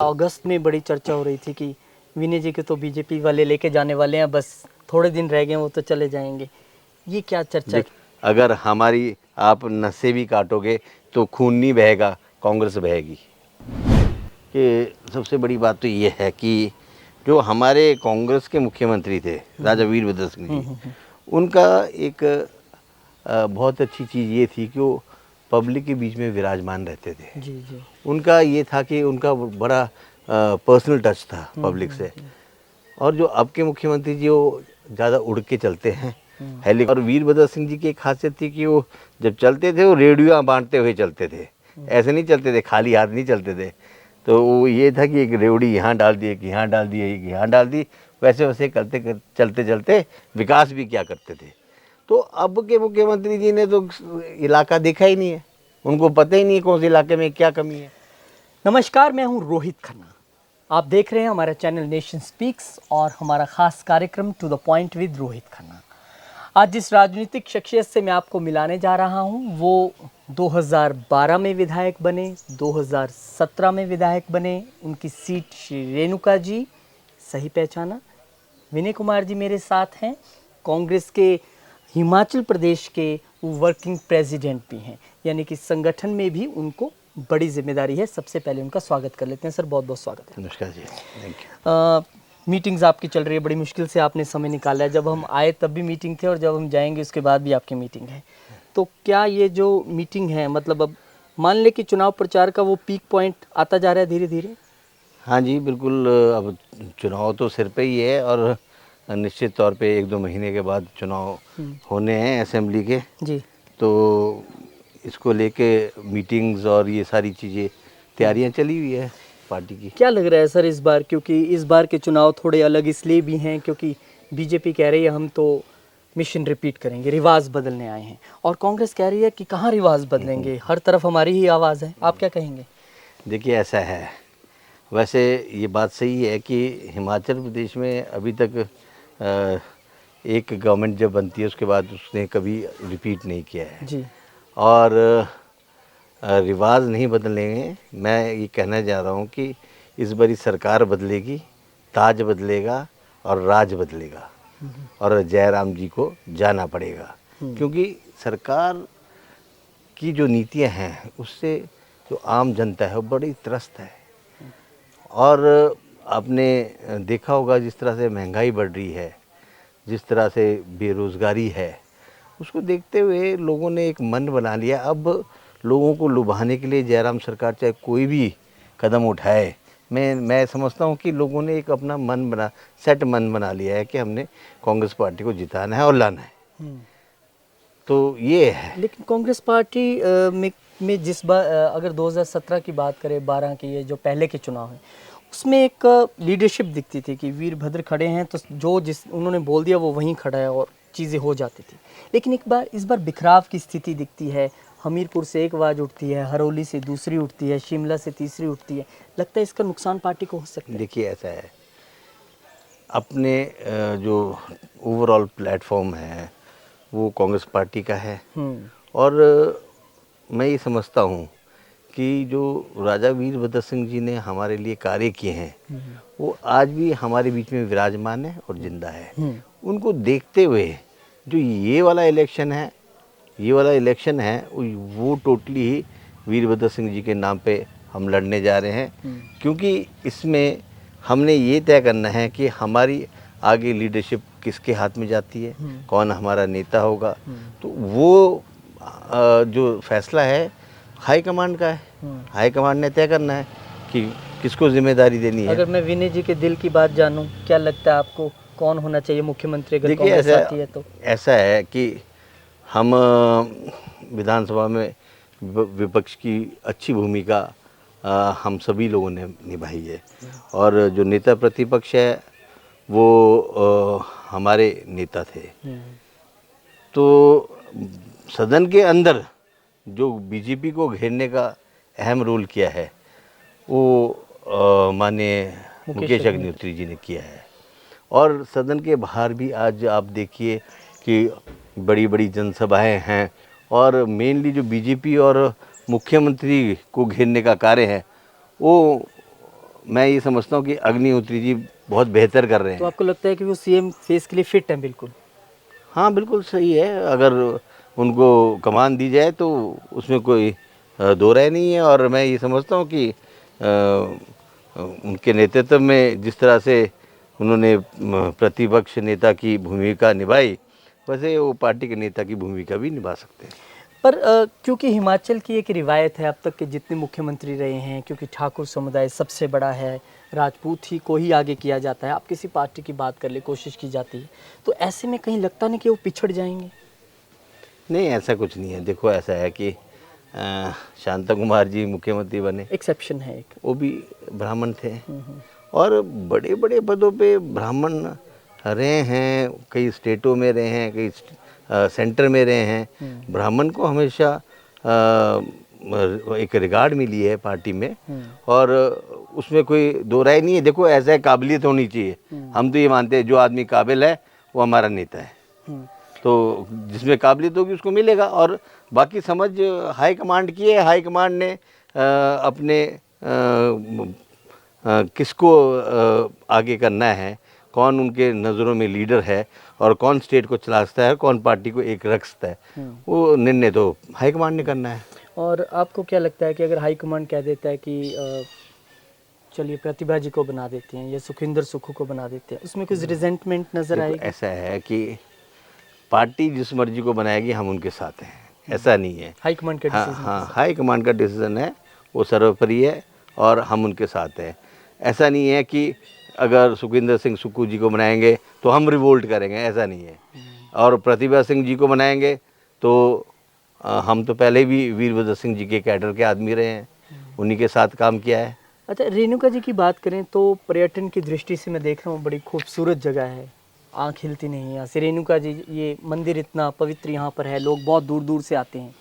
अगस्त में बड़ी चर्चा हो रही थी कि विनय जी के तो बीजेपी वाले लेके जाने वाले हैं, बस थोड़े दिन रह गए वो तो चले जाएंगे। ये क्या चर्चा है? अगर हमारी आप नसें भी काटोगे तो खून नहीं बहेगा, कांग्रेस बहेगी। कि सबसे बड़ी बात तो ये है कि जो हमारे कांग्रेस के मुख्यमंत्री थे राजा वीरभद्र सिंह जी, उनका एक बहुत अच्छी चीज़ ये थी कि वो पब्लिक के बीच में विराजमान रहते थे। जी जी। उनका ये था कि उनका बड़ा पर्सनल टच था पब्लिक से। और जो अब के मुख्यमंत्री जी वो ज़्यादा उड़ के चलते हैं और वीरभद्र सिंह जी की एक खासियत थी कि वो जब चलते थे वो रेडियो बांटते हुए चलते थे, ऐसे नहीं चलते थे, खाली हाथ नहीं चलते थे। तो वो ये था कि एक रेवड़ी यहाँ डाल दी, एक यहाँ डाल दी, एक यहाँ डाल दी, वैसे वैसे चलते चलते विकास भी क्या करते थे। तो अब के मुख्यमंत्री जी ने तो इलाका देखा ही नहीं है, उनको पता ही नहीं है कौन से इलाके में क्या कमी है। नमस्कार, मैं हूं रोहित खन्ना। आप देख रहे हैं हमारा चैनल नेशन स्पीक्स और हमारा खास कार्यक्रम to the point with Rohit Khanna. आज जिस राजनीतिक शख्सियत से मैं आपको मिलाने जा रहा हूं वो 2012 में विधायक बने, 2017 में विधायक बने। उनकी सीट श्री रेणुका जी, सही पहचाना। विनय कुमार जी मेरे साथ हैं, कांग्रेस के हिमाचल प्रदेश के वर्किंग प्रेसिडेंट भी हैं, यानी कि संगठन में भी उनको बड़ी जिम्मेदारी है। सबसे पहले उनका स्वागत कर लेते हैं। सर बहुत बहुत स्वागत है। नमस्कार जी, थैंक यू। मीटिंग्स आपकी चल रही है, बड़ी मुश्किल से आपने समय निकाला है। जब हम आए तब भी मीटिंग थे और जब हम जाएंगे उसके बाद भी आपकी मीटिंग है। तो क्या ये जो मीटिंग है, मतलब अब मान ले कि चुनाव प्रचार का वो पीक पॉइंट आता जा रहा है धीरे धीरे? हाँ जी बिल्कुल। अब चुनाव तो सिर पे ही है और निश्चित तौर पे 1-2 महीने के बाद चुनाव होने हैं असेंबली के जी। तो इसको लेके मीटिंग्स और ये सारी चीज़ें तैयारियां चली हुई है पार्टी की। क्या लग रहा है सर इस बार, क्योंकि इस बार के चुनाव थोड़े अलग इसलिए भी हैं क्योंकि बीजेपी कह रही है हम तो मिशन रिपीट करेंगे, रिवाज बदलने आए हैं, और कांग्रेस कह रही है कि कहाँ रिवाज बदलेंगे, हर तरफ हमारी ही आवाज़ है। आप क्या कहेंगे? देखिए ऐसा है, वैसे ये बात सही है कि हिमाचल प्रदेश में अभी तक एक गवर्नमेंट जब बनती है उसके बाद उसने कभी रिपीट नहीं किया है जी। और रिवाज नहीं बदलेंगे। मैं ये कहना चाह रहा हूँ कि इस बारी सरकार बदलेगी, ताज बदलेगा और राज बदलेगा और जयराम जी को जाना पड़ेगा, क्योंकि सरकार की जो नीतियाँ हैं उससे जो आम जनता है वो बड़ी त्रस्त है। और आपने देखा होगा जिस तरह से महंगाई बढ़ रही है, जिस तरह से बेरोज़गारी है, उसको देखते हुए लोगों ने एक मन बना लिया। अब लोगों को लुभाने के लिए जयराम सरकार चाहे कोई भी कदम उठाए, मैं समझता हूँ कि लोगों ने एक अपना मन बना लिया है कि हमने कांग्रेस पार्टी को जिताना है और लाना है। तो ये है। लेकिन कांग्रेस पार्टी में जिस बार अगर 2017 की बात करें, 12 की, ये जो पहले के चुनाव हैं, उसमें एक लीडरशिप दिखती थी कि वीरभद्र खड़े हैं तो जो जिस उन्होंने बोल दिया वो वहीं खड़ा है और चीज़ें हो जाती थी। लेकिन इस बार बिखराव की स्थिति दिखती है। हमीरपुर से एक आवाज़ उठती है, हरोली से दूसरी उठती है, शिमला से तीसरी उठती है। लगता है इसका नुकसान पार्टी को हो सकता है। देखिए ऐसा है, अपने जो ओवरऑल प्लेटफॉर्म है वो कांग्रेस पार्टी का है और मैं ये समझता हूँ कि जो राजा वीरभद्र सिंह जी ने हमारे लिए कार्य किए हैं वो आज भी हमारे बीच में विराजमान है और जिंदा है। उनको देखते हुए जो ये वाला इलेक्शन है वो टोटली ही वीरभद्र सिंह जी के नाम पे हम लड़ने जा रहे हैं, क्योंकि इसमें हमने ये तय करना है कि हमारी आगे लीडरशिप किसके हाथ में जाती है, कौन हमारा नेता होगा। तो वो जो फैसला है हाई कमांड का है। हाई कमांड ने तय करना है कि किसको जिम्मेदारी देनी है। अगर मैं विनय जी के दिल की बात जानूं, क्या लगता है आपको कौन होना चाहिए मुख्यमंत्री अगर कांग्रेस आती है तो? ऐसा है कि हम विधानसभा में विपक्ष की अच्छी भूमिका हम सभी लोगों ने निभाई है और जो नेता प्रतिपक्ष है वो हमारे नेता थे। तो सदन के अंदर जो बीजेपी को घेरने का अहम रोल किया है वो माननीय मुकेश अग्निहोत्री जी ने किया है। और सदन के बाहर भी आज आप देखिए कि बड़ी बड़ी जनसभाएं हैं और मेनली जो बीजेपी और मुख्यमंत्री को घेरने का कार्य है वो मैं ये समझता हूँ कि अग्निहोत्री जी बहुत बेहतर कर रहे तो हैं। आपको लगता है कि वो सीएम फेस के लिए फिट हैं बिल्कुल? हाँ बिल्कुल सही है, अगर उनको कमान दी जाए तो उसमें कोई दो राय नहीं है। और मैं ये समझता हूँ कि उनके नेतृत्व में जिस तरह से उन्होंने प्रतिपक्ष नेता की भूमिका निभाई, वैसे वो पार्टी के नेता की भूमिका भी निभा सकते हैं। पर क्योंकि हिमाचल की एक रिवायत है, अब तक के जितने मुख्यमंत्री रहे हैं, क्योंकि ठाकुर समुदाय सबसे बड़ा है, राजपूत ही को ही आगे किया जाता है, आप किसी पार्टी की बात कर ले कोशिश की जाती है, तो ऐसे में कहीं लगता नहीं कि वो पिछड़ जाएंगे? नहीं, ऐसा कुछ नहीं है। देखो ऐसा है कि शांता कुमार जी मुख्यमंत्री बने, एक्सेप्शन है एक। वो भी ब्राह्मण थे और बड़े बड़े पदों पे ब्राह्मण रहे हैं, कई स्टेटों में रहे हैं, कई सेंटर में रहे हैं। ब्राह्मण को हमेशा एक रिगार्ड मिली है पार्टी में और उसमें कोई दो राय नहीं है। देखो ऐसा है, काबिलियत होनी चाहिए। हम तो ये मानते हैं जो आदमी काबिल है वो हमारा नेता है, तो जिसमें काबिलियत होगी उसको मिलेगा। और बाकी समझ हाई कमांड की है। हाई कमांड ने अपने किसको आगे करना है, कौन उनके नज़रों में लीडर है और कौन स्टेट को चला सकता है, कौन पार्टी को एक रख सकता है, वो निर्णय तो हाई कमांड ने करना है। और आपको क्या लगता है कि अगर हाई कमांड कह देता है कि चलिए प्रतिभा जी को बना देते हैं या सुखविंदर सुक्खू को बना देते हैं, उसमें कुछ रिजेंटमेंट नजर आएगी? ऐसा है कि पार्टी जिस मर्जी को बनाएगी हम उनके साथ हैं, ऐसा नहीं है। हाई कमांड का हाँ डिसीजन? हाँ, हाई कमांड का डिसीजन है, वो सर्वोपरि है और हम उनके साथ हैं। ऐसा नहीं है कि अगर सुखविंदर सिंह सुक्खू जी को बनाएंगे तो हम रिवोल्ट करेंगे, ऐसा नहीं है। और प्रतिभा सिंह जी को बनाएंगे तो हम तो पहले भी वीरभद्र सिंह जी के कैडर के आदमी रहे हैं, उन्हीं के साथ काम किया है। अच्छा, रेणुका जी की बात करें तो पर्यटन की दृष्टि से मैं देख रहा हूँ बड़ी खूबसूरत जगह है, आँख हिलती नहीं है यहाँ से। रेणुका जी, ये मंदिर इतना पवित्र यहाँ पर है, लोग बहुत दूर दूर से आते हैं।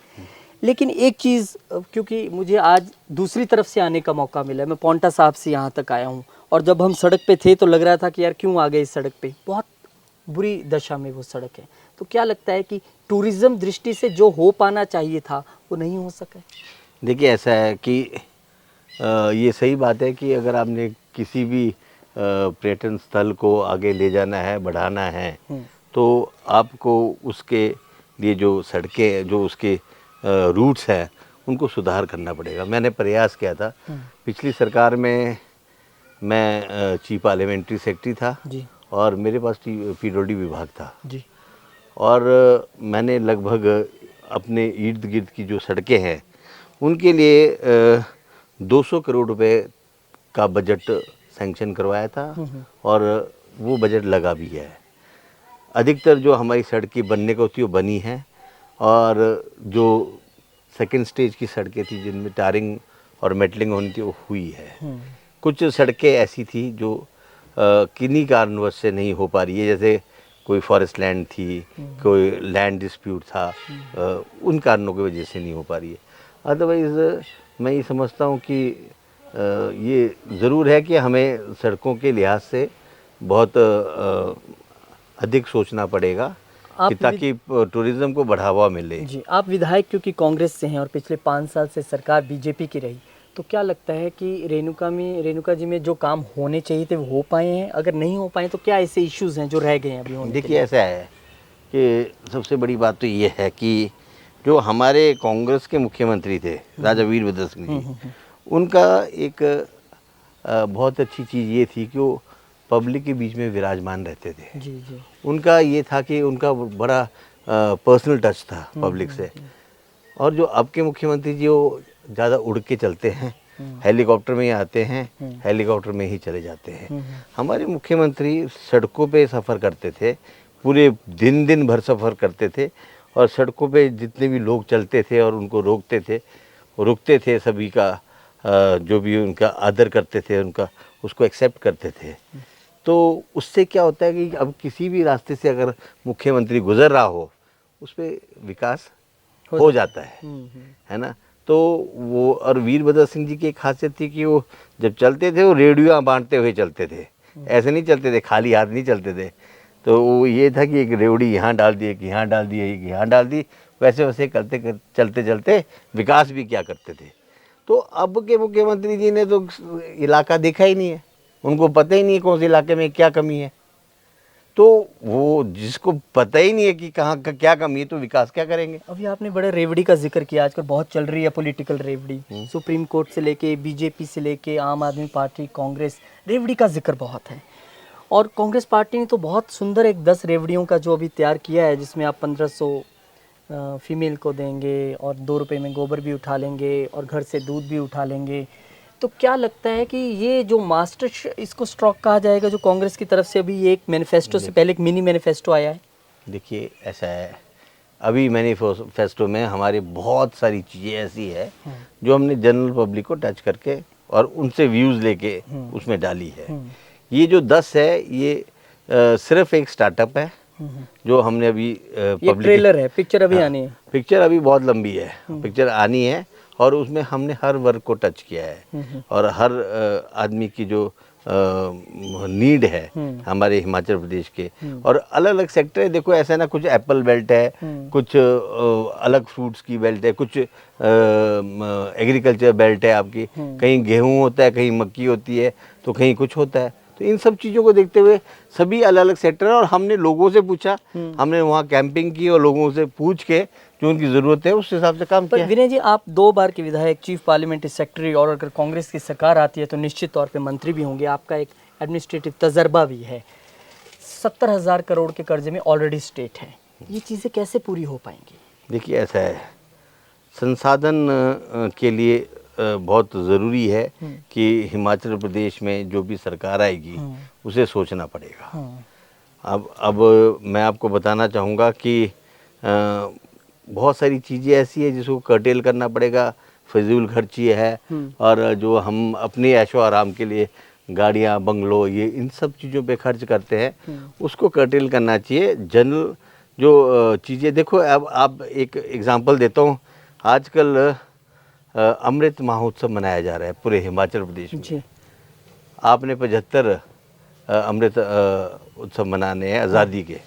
लेकिन एक चीज़, क्योंकि मुझे आज दूसरी तरफ से आने का मौका मिला, मैं पौंटा साहब से यहाँ तक आया हूँ, और जब हम सड़क पे थे तो लग रहा था कि यार क्यों आ गए इस सड़क पे, बहुत बुरी दशा में वो सड़क है। तो क्या लगता है कि टूरिज़्म दृष्टि से जो हो पाना चाहिए था वो नहीं हो सका? देखिए ऐसा है कि ये सही बात है कि अगर आपने किसी भी पर्यटन स्थल को आगे ले जाना है, बढ़ाना है, तो आपको उसके लिए जो सड़कें, जो उसके रूट्स हैं, उनको सुधार करना पड़ेगा। मैंने प्रयास किया था पिछली सरकार में, मैं चीफ पार्लियामेंट्री सेक्रेटरी था जी और मेरे पास पीडब्ल्यूडी विभाग था जी। और मैंने लगभग अपने इर्द गिर्द की जो सड़कें हैं उनके लिए 200 करोड़ रुपए का बजट सैंक्शन करवाया था और वो बजट लगा भी है। अधिकतर जो हमारी सड़कें बनने को थी वो बनी हैं और जो सेकंड स्टेज की सड़कें थी जिनमें टारिंग और मेटलिंग होनी थी वो हुई है। कुछ सड़कें ऐसी थी जो किन्हीं कारणवश से नहीं हो पा रही है, जैसे कोई फॉरेस्ट लैंड थी, कोई लैंड डिस्प्यूट था, उन कारणों की वजह से नहीं हो पा रही है। अदरवाइज़ मैं ये समझता हूँ कि ये ज़रूर है कि हमें सड़कों के लिहाज से बहुत अधिक सोचना पड़ेगा कि ताकि टूरिज़्म को बढ़ावा मिले। जी, आप विधायक क्योंकि कांग्रेस से हैं और पिछले 5 साल से सरकार बीजेपी की रही, तो क्या लगता है कि रेणुका जी में जो काम होने चाहिए थे वो हो पाए हैं? अगर नहीं हो पाए तो क्या ऐसे इश्यूज़ हैं जो रह गए हैं अभी होने के देखिए ऐसा है कि सबसे बड़ी बात तो ये है कि जो हमारे कांग्रेस के मुख्यमंत्री थे राजा वीरभद्र सिंह जी, उनका एक बहुत अच्छी चीज़ ये थी कि वो पब्लिक के बीच में विराजमान रहते थे। जी जी। उनका ये था कि उनका बड़ा पर्सनल टच था पब्लिक से। और जो अब के मुख्यमंत्री जी वो ज़्यादा उड़ के चलते हैं, हेलीकॉप्टर में ही आते हैं, हेलीकॉप्टर में ही चले जाते हैं। हमारे मुख्यमंत्री सड़कों पे सफ़र करते थे, पूरे दिन भर सफ़र करते थे और सड़कों पे जितने भी लोग चलते थे और उनको रोकते थे, रुकते थे, सभी का जो भी उनका आदर करते थे, उनका उसको एक्सेप्ट करते थे। तो उससे क्या होता है कि अब किसी भी रास्ते से अगर मुख्यमंत्री गुजर रहा हो उस पर विकास हो जाता है ना। तो वो और वीरभद्र सिंह जी की एक खासियत थी कि वो जब चलते थे वो रेडियो बांटते हुए चलते थे, ऐसे नहीं चलते थे, खाली हाथ नहीं चलते थे। तो वो ये था कि एक रेवड़ी यहाँ डाल दी, एक यहाँ डाल दी, एक यहाँ डाल दी, वैसे वैसे चलते चलते विकास भी क्या करते थे। तो अब के मुख्यमंत्री जी ने तो इलाका देखा ही नहीं है, उनको पता ही नहीं है कौन से इलाके में क्या कमी है। तो वो जिसको पता ही नहीं है कि कहाँ का क्या कमी है तो विकास क्या करेंगे। अभी आपने बड़े रेवड़ी का जिक्र किया, आजकल बहुत चल रही है पॉलिटिकल रेवड़ी, सुप्रीम कोर्ट से लेके बीजेपी से लेके आम आदमी पार्टी, कांग्रेस, रेवड़ी का जिक्र बहुत है। और कांग्रेस पार्टी ने तो बहुत सुंदर एक 10 रेवड़ियों का जो अभी तैयार किया है, जिसमें आप 1500 फीमेल को देंगे और 2 रुपये में गोबर भी उठा लेंगे और घर से दूध भी उठा लेंगे। तो क्या लगता है कि ये जो मास्टर इसको स्ट्रोक कहा जाएगा, जो कांग्रेस की तरफ से अभी एक मैनिफेस्टो से पहले एक मिनी मैनिफेस्टो आया है? देखिए ऐसा है, अभी मैनिफेस्टो में हमारी बहुत सारी चीज़ें ऐसी है जो हमने जनरल पब्लिक को टच करके और उनसे व्यूज़ लेके उसमें डाली है। ये जो 10 है ये सिर्फ एक स्टार्टअप है जो हमने अभी ये ट्रेलर है, पिक्चर अभी आनी है। पिक्चर अभी बहुत लंबी है, पिक्चर आनी है और उसमें हमने हर वर्ग को टच किया है और हर आदमी की जो नीड है हमारे हिमाचल प्रदेश के, और अलग अलग सेक्टर है। देखो ऐसा ना, कुछ एप्पल बेल्ट है, कुछ अलग फ्रूट्स की बेल्ट है, कुछ एग्रीकल्चर बेल्ट है आपकी, कहीं गेहूं होता है, कहीं मक्की होती है, तो कहीं कुछ होता है। तो इन सब चीज़ों को देखते हुए सभी अलग अलग सेक्टर है और हमने लोगों से पूछा, हमने वहाँ कैंपिंग की और लोगों से पूछ के जो उनकी ज़रूरत है उस हिसाब से काम पर किया। विनय जी, आप 2 बार के विधायक, चीफ पार्लियामेंट्री सेक्रेटरी, और अगर कांग्रेस की सरकार आती है तो निश्चित तौर पे मंत्री भी होंगे, आपका एक एडमिनिस्ट्रेटिव तजर्बा भी है। 70,000 करोड़ के कर्जे में ऑलरेडी स्टेट है, ये चीज़ें कैसे पूरी हो पाएंगी? देखिए ऐसा है, संसाधन के लिए बहुत ज़रूरी है कि हिमाचल प्रदेश में जो भी सरकार आएगी उसे सोचना पड़ेगा। अब मैं आपको बताना चाहूँगा कि बहुत सारी चीज़ें ऐसी है जिसको कर्टेल करना पड़ेगा, फजूल खर्ची है, और जो हम अपने ऐशो आराम के लिए गाड़ियाँ, बंगलो, ये इन सब चीज़ों पे खर्च करते हैं उसको कर्टेल करना चाहिए। जनरल जो चीज़ें, देखो अब आप एक एग्जांपल देता हूँ, आजकल अमृत महोत्सव मनाया जा रहा है पूरे हिमाचल प्रदेश में जी। आपने 75 अमृत उत्सव मनाने हैं आज़ादी के,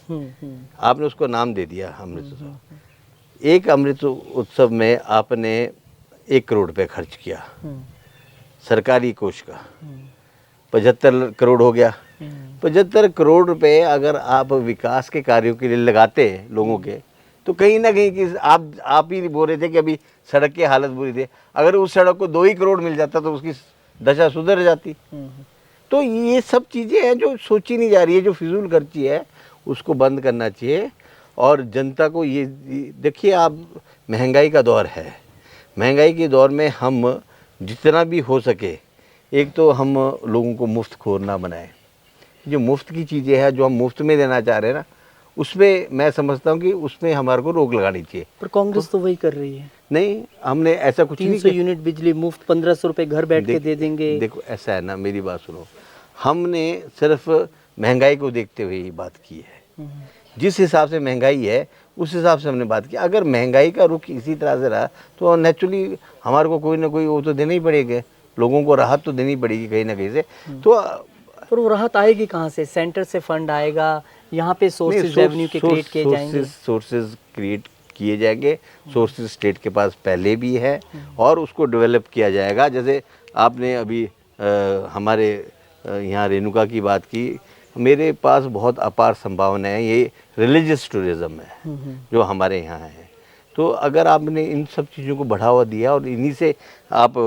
आपने उसको नाम दे दिया अमृत उत्सव। एक अमृत उत्सव में आपने 1 करोड़ रुपए खर्च किया सरकारी कोष का, 75 करोड़ हो गया। 75 करोड़ रुपए अगर आप विकास के कार्यों के लिए लगाते हैं लोगों के, तो कहीं ना कहीं कि आप ही बोल रहे थे कि अभी सड़क की हालत बुरी थी, अगर उस सड़क को 2 ही करोड़ मिल जाता तो उसकी दशा सुधर जाती। तो ये सब चीज़ें हैं जो सोची नहीं जा रही है, जो फिजूल खर्ची है उसको बंद करना चाहिए। और जनता को ये देखिए, आप महंगाई का दौर है, महंगाई के दौर में हम जितना भी हो सके, एक तो हम लोगों को मुफ्त खोर ना बनाएं। जो मुफ्त की चीज़ें हैं जो हम मुफ्त में देना चाह रहे हैं ना, उसमें मैं समझता हूँ कि उसमें हमारे को रोक लगानी चाहिए। पर कांग्रेस तो वही कर रही है। नहीं, हमने ऐसा कुछ नहीं 300 यूनिट बिजली मुफ्त, 1500 रुपए घर बैठ के दे देंगे। देखो ऐसा है ना, मेरी बात सुनो, हमने सिर्फ महंगाई को देखते हुए ही बात की है। जिस हिसाब से महंगाई है उस हिसाब से हमने बात की। अगर महंगाई का रुख इसी तरह से रहा तो नेचुरली हमारे को कोई ना कोई वो तो देना ही पड़ेगा, लोगों को राहत तो देनी पड़ेगी कहीं ना कहीं से। तो पर वो राहत आएगी कहाँ से? सेंटर से फंड आएगा, यहाँ पे सोर्सेज रेवेन्यू के क्रिएट किए जाएंगे। सोर्सेज क्रिएट किए जाएंगे, सोर्सेज स्टेट के पास पहले भी है और उसको डेवलप किया जाएगा। जैसे आपने अभी हमारे यहाँ रेणुका की बात की, मेरे पास बहुत अपार संभावना है, ये रिलीजियस टूरिज़्म है जो हमारे यहाँ है। तो अगर आपने इन सब चीज़ों को बढ़ावा दिया और इन्हीं से आप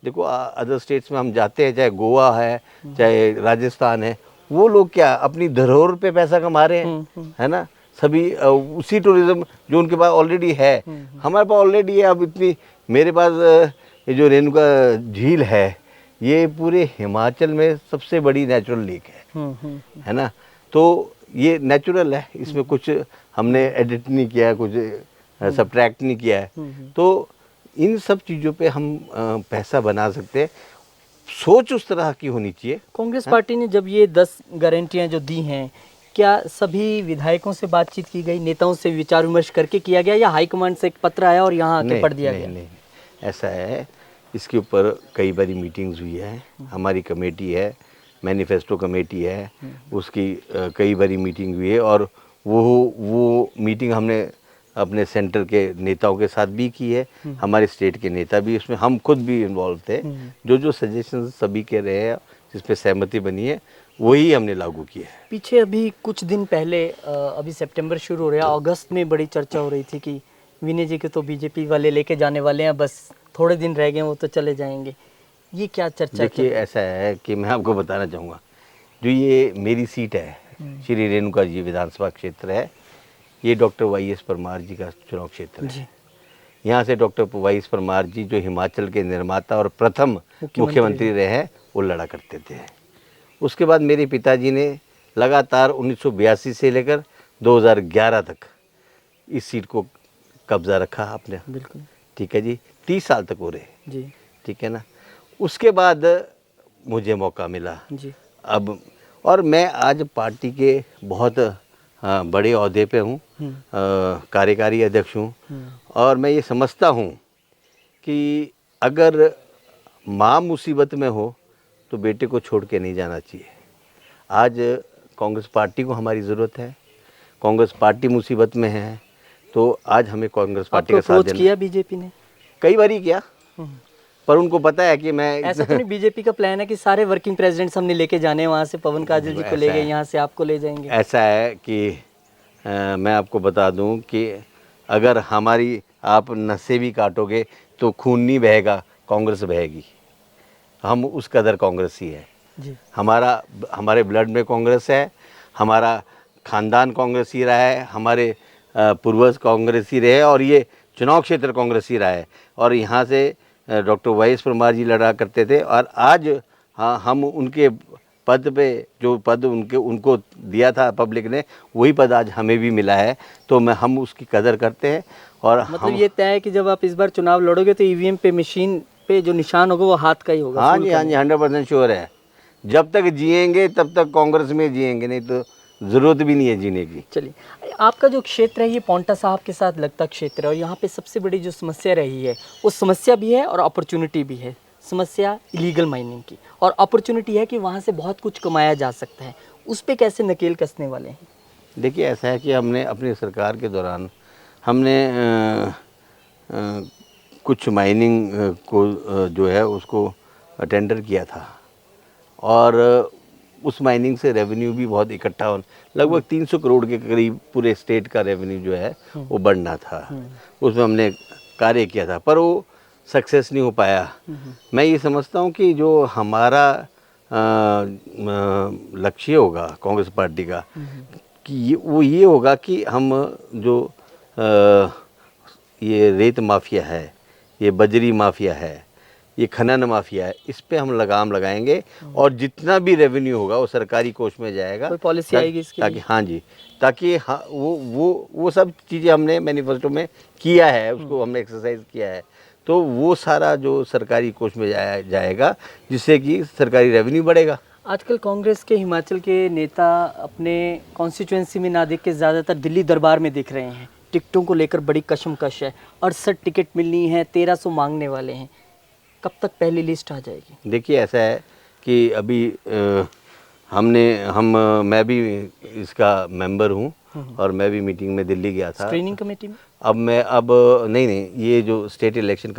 देखो अदर स्टेट्स में हम जाते हैं, चाहे गोवा है चाहे राजस्थान है, वो लोग क्या अपनी धरोहर पे पैसा कमा रहे हैं, है ना, सभी उसी टूरिज़्म जो उनके पास ऑलरेडी है, हमारे पास ऑलरेडी है। अब इतनी मेरे पास ये जो रेणुका झील है, ये पूरे हिमाचल में सबसे बड़ी नेचुरल लेक है ना। तो ये नेचुरल है, इसमें कुछ हमने एडिट नहीं किया है, कुछ सब्ट्रैक्ट नहीं किया है। तो इन सब चीज़ों पे हम पैसा बना सकते हैं। सोच उस तरह की होनी चाहिए। कांग्रेस पार्टी ने जब ये 10 गारंटियां जो दी हैं, क्या सभी विधायकों से बातचीत की गई, नेताओं से विचार विमर्श करके किया गया, या हाईकमांड से एक पत्र आया और यहाँ आके पढ़ दिया गया? नहीं, ऐसा है, इसके ऊपर कई बारी मीटिंग्स हुई है, हमारी कमेटी है, मैनिफेस्टो कमेटी है, उसकी कई बारी मीटिंग हुई है और वो मीटिंग हमने अपने सेंटर के नेताओं के साथ भी की है, हमारे स्टेट के नेता भी इसमें, हम खुद भी इन्वॉल्व थे। जो जो सजेशन सभी के रहे हैं, जिस पे सहमति बनी है, वही हमने लागू किया है। पीछे अभी कुछ दिन पहले अभी सितंबर शुरू हो रहा है, अगस्त में बड़ी चर्चा हो रही थी कि विनय जी के तो बीजेपी वाले लेके जाने वाले हैं, बस थोड़े दिन रह गए वो तो चले जाएंगे। ये क्या चर्चा? देखिए ऐसा है कि मैं आपको बताना चाहूँगा, जो ये मेरी सीट है, श्री रेणुका जी विधानसभा क्षेत्र है, ये डॉक्टर YS परमार जी का चुनाव क्षेत्र है। जी। यहाँ से डॉक्टर YS परमार जी जो हिमाचल के निर्माता और प्रथम मुख्यमंत्री रहे हैं, वो लड़ा करते थे। उसके बाद मेरे पिताजी ने लगातार 1982 से लेकर 2011 तक इस सीट को कब्जा रखा आपने। बिल्कुल। ठीक है जी, 30 साल तक हो रहे। जी। ठीक है ना। उसके बाद मुझे मौका मिला जी। अब, और मैं आज पार्टी के बहुत बड़े ओहदे पे हूँ, कार्यकारी अध्यक्ष हूँ, और मैं ये समझता हूँ कि अगर माँ मुसीबत में हो तो बेटे को छोड़ के नहीं जाना चाहिए। आज कांग्रेस पार्टी को हमारी ज़रूरत है, कांग्रेस पार्टी मुसीबत में है, तो आज हमें कांग्रेस पार्टी का साथ अप्रोच देना। किया बीजेपी ने? कई बार ही किया, पर उनको पता है कि मैं ऐसा तो नहीं बीजेपी का प्लान है कि सारे वर्किंग प्रेसिडेंट्स हमने लेके जाने हैं, वहाँ से पवन काजल जी को ले गए, यहाँ से आपको ले जाएंगे? ऐसा है कि मैं आपको बता दूं कि अगर हमारी आप नसें भी काटोगे तो खून नहीं बहेगा, कांग्रेस बहेगी। हम उस कदर कांग्रेसी है। जी। हमारे ब्लड में कांग्रेस है, हमारा खानदान कांग्रेसी रहा है, हमारे पूर्वज कांग्रेसी रहे, और ये चुनाव क्षेत्र कांग्रेसी रहा है। और यहाँ से डॉक्टर YS परमार जी लड़ा करते थे, और आज हाँ, हम उनके पद पे, जो पद उनको दिया था पब्लिक ने, वही पद आज हमें भी मिला है, तो हम उसकी कदर करते हैं। और मतलब ये तय है कि जब आप इस बार चुनाव लड़ोगे तो ईवीएम पे, मशीन पे जो निशान होगा वो हाथ का ही होगा? हाँ जी, हाँ जी, 100% श्योर है। जब तक जिएंगे तब तक कांग्रेस में जिएंगे, नहीं तो ज़रूरत भी नहीं है जीने की। चलिए, आपका जो क्षेत्र है ये पांवटा साहब के साथ लगता क्षेत्र है, और यहाँ पे सबसे बड़ी जो समस्या रही है, वो समस्या भी है और अपॉर्चुनिटी भी है। समस्या इलीगल माइनिंग की, और अपॉर्चुनिटी है कि वहाँ से बहुत कुछ कमाया जा सकता है। उस पर कैसे नकेल कसने वाले हैं? देखिए ऐसा है कि हमने अपनी सरकार के दौरान हमने कुछ माइनिंग को जो है उसको टेंडर किया था, और उस माइनिंग से रेवेन्यू भी बहुत इकट्ठा हो, लगभग 300 करोड़ के करीब पूरे स्टेट का रेवेन्यू जो है वो बढ़ना था। उसमें हमने कार्य किया था, पर वो सक्सेस नहीं हो पाया। मैं ये समझता हूँ कि जो हमारा लक्ष्य होगा कांग्रेस पार्टी का, कि वो ये होगा कि हम जो ये रेत माफिया है, ये बजरी माफिया है, ये खनन माफिया है, इस पे हम लगाम लगाएंगे, और जितना भी रेवेन्यू होगा वो सरकारी कोष में जाएगा। कोई पॉलिसी आएगी इसके ताकि लिए? हाँ जी, ताकि हाँ वो सब चीज़ें हमने मैनिफेस्टो में किया है, उसको हमने एक्सरसाइज किया है, तो वो सारा जो सरकारी कोष में जाएगा, जिससे कि सरकारी रेवेन्यू बढ़ेगा। आजकल कांग्रेस के हिमाचल के नेता अपने कॉन्स्टिट्यूएंसी में ना देख के ज़्यादातर दिल्ली दरबार में दिख रहे हैं। टिकटों को लेकर बड़ी कशमकश है, 68 टिकट मिलनी है, 1300 मांगने वाले हैं। कब तक पहली लिस्ट आ जाएगी? देखिए ऐसा है कि अभी मैं भी इसका मेंबर हूँ, और मैं भी मीटिंग में दिल्ली गया था, स्क्रीनिंग कमेटी में। अब नहीं, ये जो स्टेट इलेक्शन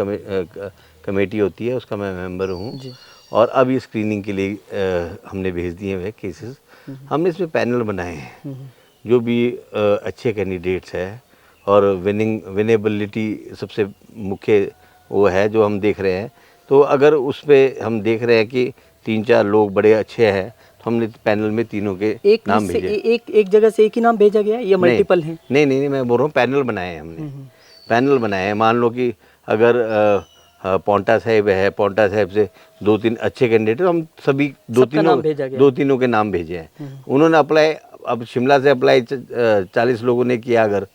कमेटी होती है उसका मैं मेंबर हूँ, और अब ये स्क्रीनिंग के लिए हमने भेज दिए हुए केसेस। हमने इसमें पैनल बनाए हैं, जो भी अच्छे कैंडिडेट्स हैं, और विनेबिलिटी सबसे मुख्य वो है जो हम देख रहे हैं। तो अगर उस पर हम देख रहे हैं कि 3-4 लोग बड़े अच्छे हैं, तो हमने पैनल में तीनों के नाम भेजे। एक जगह से एक ही नाम भेजा गया या मल्टीपल हैं? नहीं, मैं बोल रहा हूँ पैनल बनाए हैं हमने। पैनल बनाए हैं, मान लो कि अगर पांवटा साहिब है, पांवटा साहिब से 2-3 अच्छे कैंडिडेट, हम सभी 2-3 के नाम भेजे हैं। उन्होंने अप्लाई, अब शिमला से अप्लाई 40 लोगों ने किया अगर,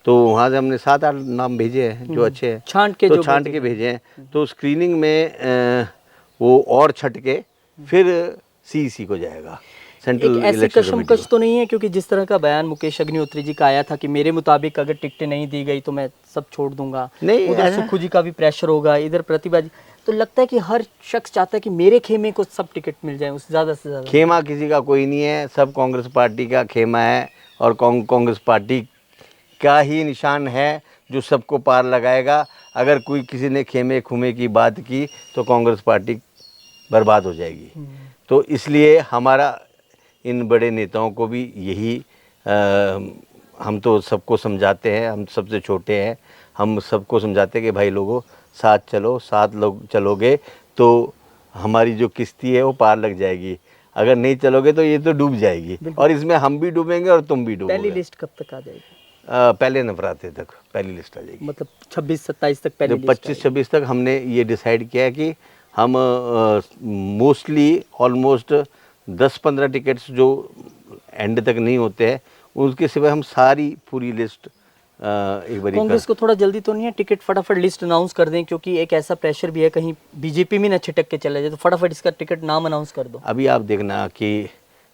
तो वहाँ से हमने 7-8 नाम भेजे हैं जो अच्छे हैं, छांट के भेजे हैं। तो स्क्रीनिंग में वो और छट के फिर CEC को जाएगा, सेंट्रल ऐसी इलेक्शन कशमकश तो नहीं है? क्योंकि जिस तरह का बयान मुकेश अग्निहोत्री जी का आया था कि मेरे मुताबिक अगर टिकटें नहीं दी गई तो मैं सब छोड़ दूंगा, नहीं, उधर सुक्खू जी का भी प्रेशर होगा, इधर प्रतिभा जी, तो लगता है कि हर शख्स चाहता है कि मेरे खेमे को सब टिकट मिल जाए, उससे ज़्यादा से ज़्यादा। खेमा किसी का कोई नहीं है, सब कांग्रेस पार्टी का खेमा है, और कांग्रेस पार्टी का ही निशान है जो सबको पार लगाएगा। अगर कोई किसी ने खेमे खुमे की बात की तो कांग्रेस पार्टी बर्बाद हो जाएगी। तो इसलिए हमारा इन बड़े नेताओं को भी यही हम तो सबको समझाते हैं, हम सबसे छोटे हैं, हम सबको समझाते हैं कि भाई लोगों साथ चलो, साथ लोग चलोगे तो हमारी जो किश्ती है वो पार लग जाएगी। अगर नहीं चलोगे तो ये तो डूब जाएगी, और इसमें हम भी डूबेंगे और तुम भी डूबोगे। पहली लिस्ट कब तक आ जाएगी? पहले नवरात्रि तक पहली लिस्ट आ जाएगी। मतलब 26-27 तक पहली लिस्ट 25-26 तक हमने ये डिसाइड किया है कि हम मोस्टली ऑलमोस्ट 10-15 टिकट्स जो एंड तक नहीं होते हैं उसके सिवाय हम सारी पूरी लिस्ट एक बार। कांग्रेस को थोड़ा जल्दी तो नहीं है टिकट फटाफट लिस्ट अनाउंस कर दें, क्योंकि एक ऐसा प्रेशर भी है कहीं बीजेपी में ना छिटक के चला जाए, तो फटाफट इसका टिकट नाम अनाउंस कर दो। अभी आप देखना कि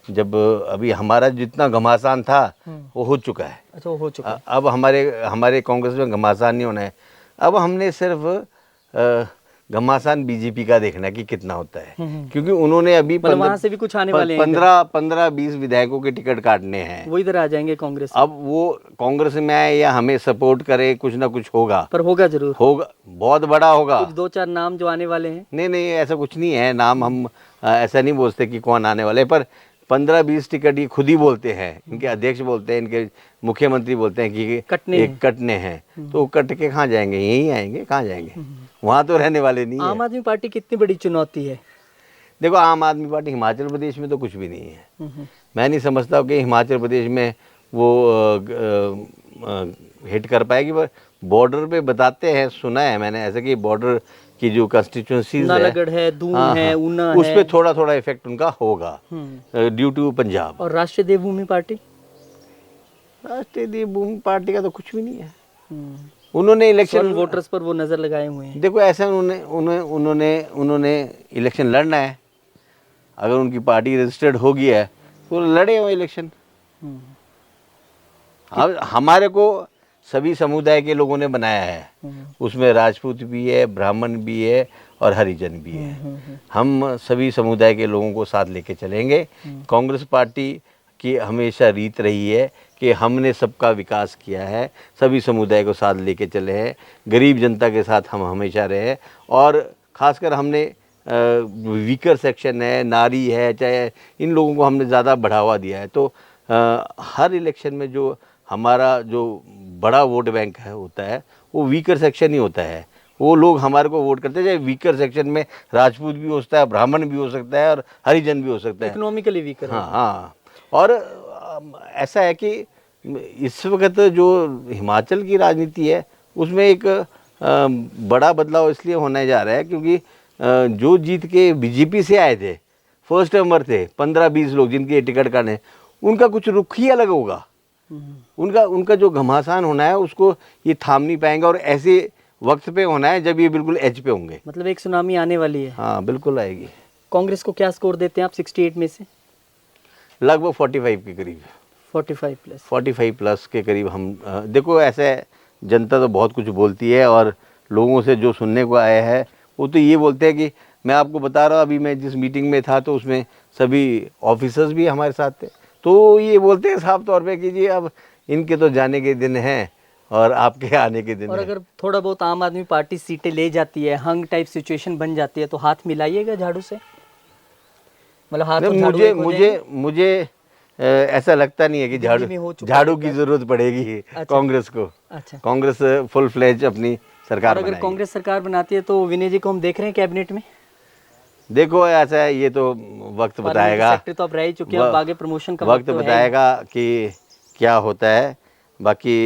जब अभी हमारा जितना घमासान था वो हो चुका है। अच्छा, वो हो चुका है। अब हमारे कांग्रेस में घमासान नहीं होना है। अब हमने सिर्फ घमासान बीजेपी का देखना है कि कितना होता है, क्योंकि उन्होंने अभी मतलब वहां से भी कुछ आने वाले हैं। 15-20 विधायकों के टिकट काटने हैं, वो इधर आ जाएंगे कांग्रेस। अब वो कांग्रेस में आए या हमें सपोर्ट करे, कुछ ना कुछ होगा, पर होगा जरूर, होगा, बहुत बड़ा होगा। कुछ 2-4 नाम जो आने वाले हैं। नहीं, ऐसा कुछ नहीं है नाम, हम ऐसा नहीं बोलते कि कौन आने वाले, पर 15-20 टिकट ये खुद ही बोलते हैं, इनके अध्यक्ष बोलते हैं, इनके मुख्यमंत्री बोलते हैं कि कटने हैं। तो कट के कहाँ जाएंगे? यहीं आएंगे, कहाँ जाएंगे? वहाँ तो रहने वाले नहीं है। आम आदमी पार्टी कितनी बड़ी चुनौती है? देखो, आम आदमी पार्टी हिमाचल प्रदेश में तो कुछ भी नहीं है। मैं नहीं समझता कि हिमाचल प्रदेश में वो हिट कर पाएगी। पर बॉर्डर पे बताते हैं, सुना है मैंने ऐसा कि बॉर्डर की जो कंस्टिट्यूंसीज नालागढ़ है, दून है, ऊना है, उस पर थोड़ा थोड़ा इफेक्ट उनका होगा ड्यू टू पंजाब। और राष्ट्रीय देवभूमि पार्टी? राष्ट्रीय देवभूमि पार्टी का तो कुछ भी नहीं है। उन्होंने इलेक्शन वोटर्स पर वो नजर लगाए हुए हैं। देखो, ऐसा उन्होंने इलेक्शन लड़ना है। अगर उनकी पार्टी रजिस्टर्ड हो गई है तो लड़े वो इलेक्शन। हमारे को सभी समुदाय के लोगों ने बनाया है, उसमें राजपूत भी है, ब्राह्मण भी है और हरिजन भी है। हम सभी समुदाय के लोगों को साथ लेके चलेंगे। कांग्रेस पार्टी की हमेशा रीत रही है कि हमने सबका विकास किया है, सभी समुदाय को साथ लेके चले हैं, गरीब जनता के साथ हम हमेशा रहे, और ख़ासकर हमने वीकर सेक्शन है, नारी है, चाहे इन लोगों को हमने ज़्यादा बढ़ावा दिया है। तो हर इलेक्शन में जो हमारा जो बड़ा वोट बैंक है होता है वो वीकर सेक्शन ही होता है। वो लोग हमारे को वोट करते हैं, चाहे वीकर सेक्शन में राजपूत भी हो सकता है, ब्राह्मण भी हो सकता है और हरिजन भी हो सकता है, इकोनॉमिकली वीकर। हाँ। और ऐसा है कि इस वक्त जो हिमाचल की राजनीति है उसमें एक बड़ा बदलाव इसलिए होने जा रहा है क्योंकि जो जीत के बीजेपी से आए थे, फर्स्ट नंबर थे 15-20 लोग जिनके टिकट काटने, उनका कुछ रुख ही अलग होगा। उनका जो घमासान होना है उसको ये थाम नहीं पाएंगे, और ऐसे वक्त पे होना है जब ये बिल्कुल एज पे होंगे। मतलब एक सुनामी आने वाली है। हाँ, बिल्कुल आएगी। कांग्रेस को क्या स्कोर देते हैं आप 68 में से? लगभग 45 के करीब। 45 प्लस के करीब हम देखो, ऐसे जनता तो बहुत कुछ बोलती है, और लोगों से जो सुनने को आया है वो तो ये बोलते हैं कि मैं आपको बता रहा हूँ, अभी मैं जिस मीटिंग में था तो उसमें सभी ऑफिसर्स भी हमारे साथ थे, तो ये बोलते हैं साफ तौर पे कि जी अब इनके तो जाने के दिन हैं और आपके आने के दिन और हैं। अगर थोड़ा बहुत आम आदमी पार्टी सीटें ले जाती है, हंग टाइप सिचुएशन बन जाती है, तो हाथ मिलाइएगा झाड़ू से? मतलब हाथ और झाड़ू एक हो जाएंगे? मुझे ऐसा लगता नहीं है कि झाड़ू की जरूरत पड़ेगी। अच्छा। कांग्रेस को। अच्छा। कांग्रेस फुल फ्लेज अपनी सरकार बनाएगी। अगर कांग्रेस सरकार बनाती है तो विनय जी को हम देख रहे हैं कैबिनेट में? देखो, ऐसा है, ये तो वक्त बताएगा। तो आप रह ही चुके हैं, अब आगे प्रमोशन का वक्त बताएगा कि क्या होता है। बाकी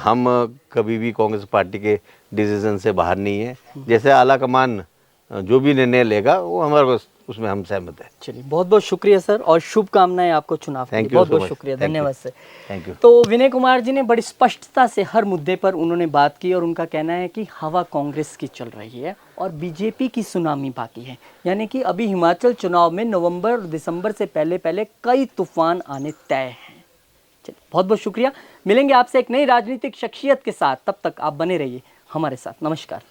हम कभी भी कांग्रेस पार्टी के डिसीजन से बाहर नहीं है। जैसे आला कमान जो भी निर्णय लेगा वो हमारे को उसमें हम सहमत है। चलिए, बहुत बहुत शुक्रिया सर, और शुभकामनाएं आपको चुनाव के लिए। बहुत बहुत शुक्रिया, धन्यवाद सर। Thank you. तो विनय कुमार जी ने बड़ी स्पष्टता से हर मुद्दे पर उन्होंने बात की, और उनका कहना है कि हवा कांग्रेस की चल रही है और बीजेपी की सुनामी बाकी है। यानी कि अभी हिमाचल चुनाव में नवंबर और दिसंबर से पहले पहले कई तूफान आने तय हैं। चलिए, बहुत बहुत शुक्रिया। मिलेंगे आपसे एक नई राजनीतिक शख्सियत के साथ, तब तक आप बने रहिए हमारे साथ। नमस्कार।